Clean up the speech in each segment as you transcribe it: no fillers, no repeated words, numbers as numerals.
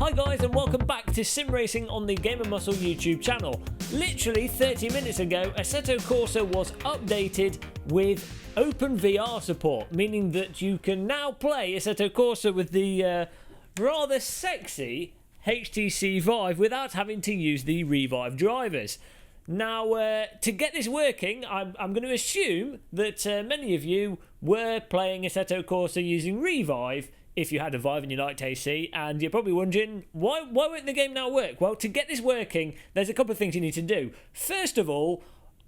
Hi guys and welcome back to Sim Racing on the Game & Muscle YouTube channel. Literally 30 minutes ago, Assetto Corsa was updated with OpenVR support, meaning that you can now play Assetto Corsa with the rather sexy HTC VIVE without having to use the Revive drivers. Now, to get this working, I'm going to assume that many of you were playing Assetto Corsa using Revive if you had a Vive and you liked AC, and you're probably wondering, why won't the game now work? Well, to get this working, there's a couple of things you need to do. First of all,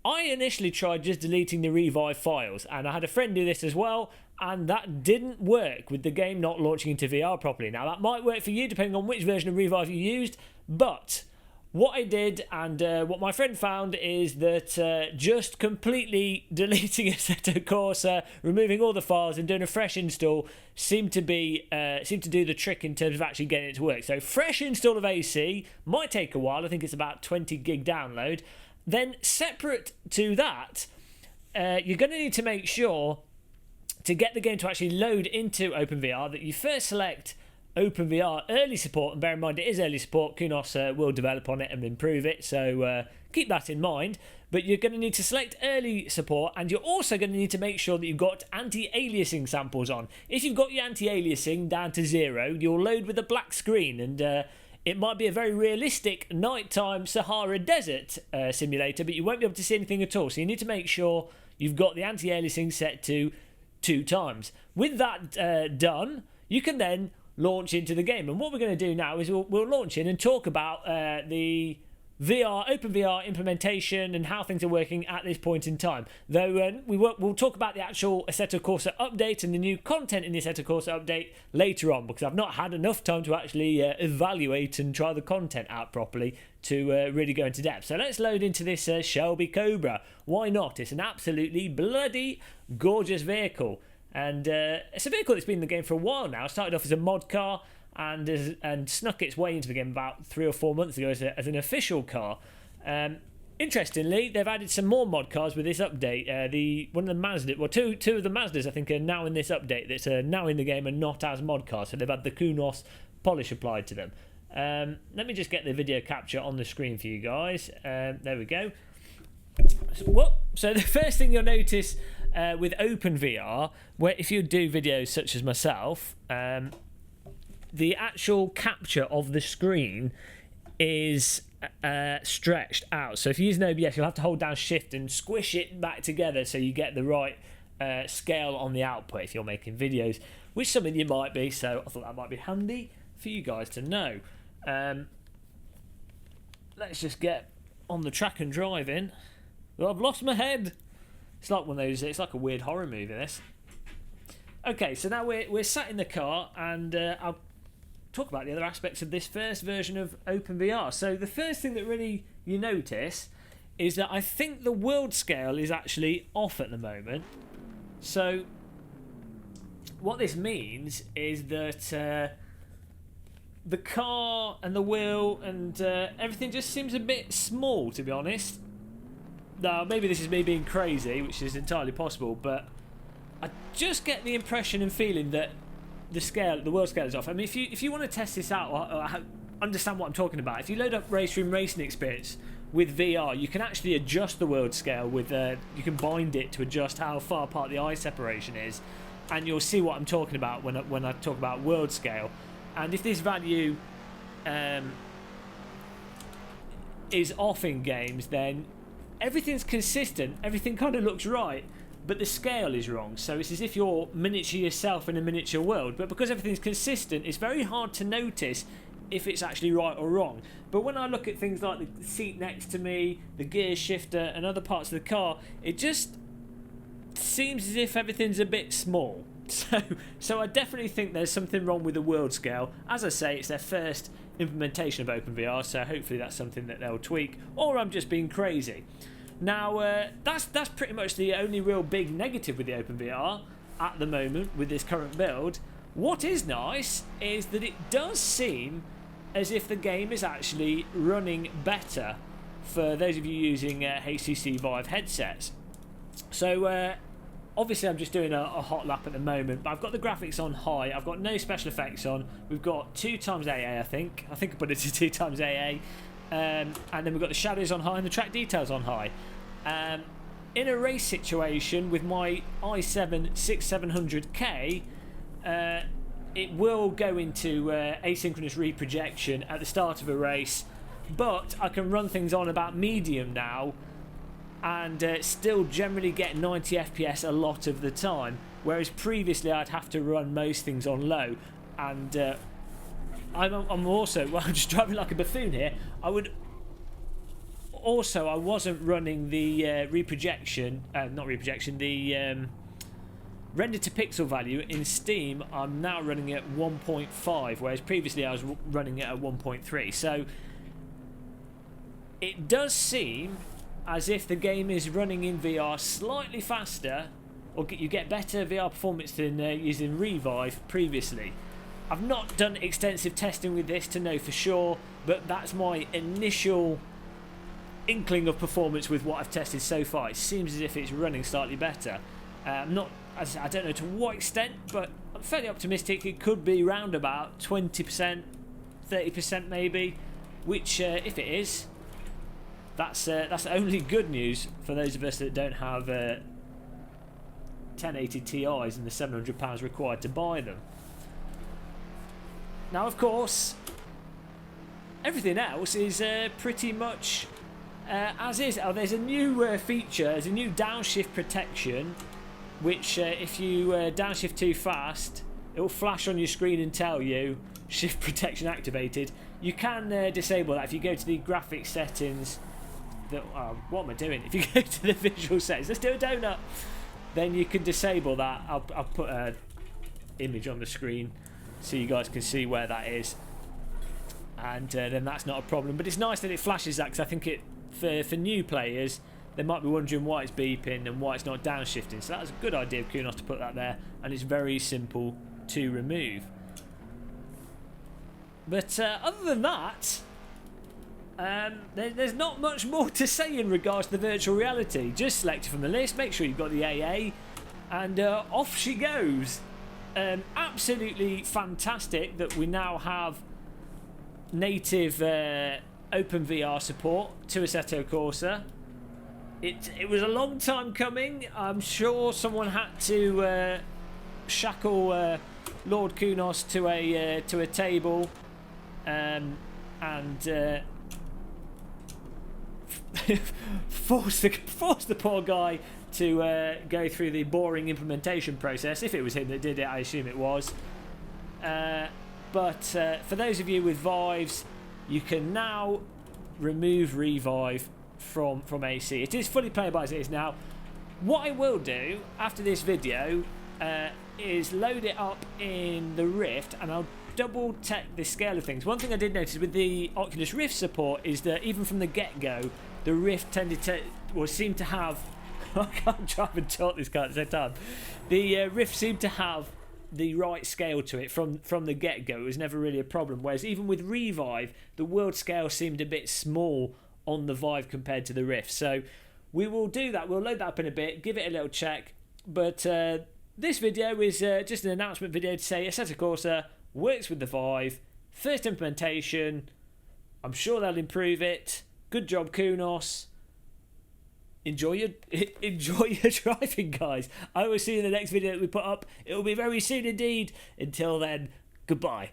I initially tried just deleting the Revive files, and I had a friend do this as well, and that didn't work with the game not launching into VR properly. Now, that might work for you depending on which version of Revive you used, but what I did and what my friend found is that just completely deleting Assetto Corsa, removing all the files and doing a fresh install seemed to do the trick in terms of actually getting it to work. So fresh install of AC might take a while. I think it's about 20 gig download. Then separate to that, you're going to need to make sure to get the game to actually load into OpenVR that you first select OpenVR early support, and bear in mind it is early support. Kunos will develop on it and improve it, so keep that in mind. But you're going to need to select early support, and you're also going to need to make sure that you've got anti-aliasing samples on. If you've got your anti-aliasing down to 0, you'll load with a black screen, and it might be a very realistic nighttime Sahara Desert simulator, but you won't be able to see anything at all. So you need to make sure you've got the anti-aliasing set to 2 times. With that done, you can then launch into the game, and what we're going to do now is we'll launch in and talk about the OpenVR implementation and how things are working at this point in time. Though we'll talk about the actual Assetto Corsa update and the new content in the Assetto Corsa update later on, because I've not had enough time to actually evaluate and try the content out properly to really go into depth. So let's load into this Shelby Cobra. Why not? It's an absolutely bloody gorgeous vehicle. And it's a vehicle that's been in the game for a while now. It started off as a mod car and snuck its way into the game about 3 or 4 months ago as an official car. Interestingly, they've added some more mod cars with this update. One of the Mazda, well, two of the Mazdas I think are now in this update that's now in the game and not as mod cars. So they've had the Kunos polish applied to them. Let me just get the video capture on the screen for you guys. There we go. So the first thing you'll notice with OpenVR, where if you do videos such as myself, the actual capture of the screen is stretched out. So if you use an OBS, you'll have to hold down Shift and squish it back together so you get the right scale on the output if you're making videos, which is something you might be. So I thought that might be handy for you guys to know. Let's just get on the track and drive in. Well, I've lost my head. It's like one of those. It's like a weird horror movie. This. Okay, so now we're sat in the car, and I'll talk about the other aspects of this first version of OpenVR. So the first thing that really you notice is that I think the world scale is actually off at the moment. So what this means is that the car and the wheel and everything just seems a bit small, to be honest. Now, maybe this is me being crazy, which is entirely possible, but I just get the impression and feeling that the world scale is off. I mean, if you want to test this out or understand what I'm talking about, if you load up Race Room Racing Experience with VR, you can actually adjust the world scale with you can bind it to adjust how far apart the eye separation is, and you'll see what I'm talking about when I talk about world scale. And if this value is off in games, then everything's consistent, everything kind of looks right, but the scale is wrong. So it's as if you're miniature yourself in a miniature world, but because everything's consistent, it's very hard to notice if it's actually right or wrong. But when I look at things like the seat next to me, the gear shifter and other parts of the car, it just seems as if everything's a bit small. So I definitely think there's something wrong with the world scale. As I say, it's their first implementation of OpenVR, so hopefully that's something that they'll tweak, or I'm just being crazy. Now that's pretty much the only real big negative with the OpenVR at the moment with this current build. What is nice is that it does seem as if the game is actually running better for those of you using HTC VIVE headsets. So Obviously, I'm just doing a hot lap at the moment, but I've got the graphics on high. I've got no special effects on. We've got 2 times AA, I think. I think I put it to 2 times AA. And then we've got the shadows on high and the track details on high. In a race situation with my i7 6700K, it will go into asynchronous reprojection at the start of a race, but I can run things on about medium now and still generally get 90 FPS a lot of the time, whereas previously I'd have to run most things on low. And I'm also, well, I'm just driving like a buffoon here. I wasn't running the the render to pixel value in Steam. I'm now running it at 1.5, whereas previously I was running it at 1.3. So it does seem as if the game is running in VR slightly faster, or you get better VR performance than using Revive previously. I've not done extensive testing with this to know for sure, but that's my initial inkling of performance with what I've tested so far. It seems as if it's running slightly better. I don't know to what extent, but I'm fairly optimistic. It could be round about 20%, 30% maybe, which if it is, that's only good news for those of us that don't have 1080 Ti's and the £700 required to buy them. Now, of course, everything else is pretty much as is. Oh, there's a new feature, there's a new downshift protection, which if you downshift too fast, it will flash on your screen and tell you shift protection activated. You can disable that if you go to the graphics settings. What am I doing? If you go to the visual settings, let's do a donut. Then you can disable that. I'll put an image on the screen so you guys can see where that is, and then that's not a problem. But it's nice that it flashes that, because I think for new players, they might be wondering why it's beeping and why it's not downshifting. So that's a good idea of Kunos to put that there, and it's very simple to remove. But other than that, there's not much more to say in regards to the virtual reality. Just select it from the list, make sure you've got the AA, and off she goes. Absolutely fantastic that we now have native OpenVR support to Assetto Corsa. It was a long time coming. I'm sure someone had to shackle Lord Kunos to a table and force the poor guy to go through the boring implementation process. If it was him that did it, I assume it was. But for those of you with Vives, you can now remove Revive from AC. It is fully playable as it is now. What I will do after this video is load it up in the Rift, and I'll double check the scale of things. One thing I did notice with the Oculus Rift support is that even from the get-go, the Rift tended to, or seemed to have, I can't drive and talk this car at the same time. The Rift seemed to have the right scale to it from the get-go. It was never really a problem. Whereas even with Revive, the world scale seemed a bit small on the Vive compared to the Rift. So we will do that. We'll load that up in a bit, give it a little check. But this video is just an announcement video to say Assetto Corsa works with the Vive. First implementation. I'm sure they'll improve it. Good job, Kunos. Enjoy your driving, guys. I will see you in the next video that we put up. It will be very soon indeed. Until then, goodbye.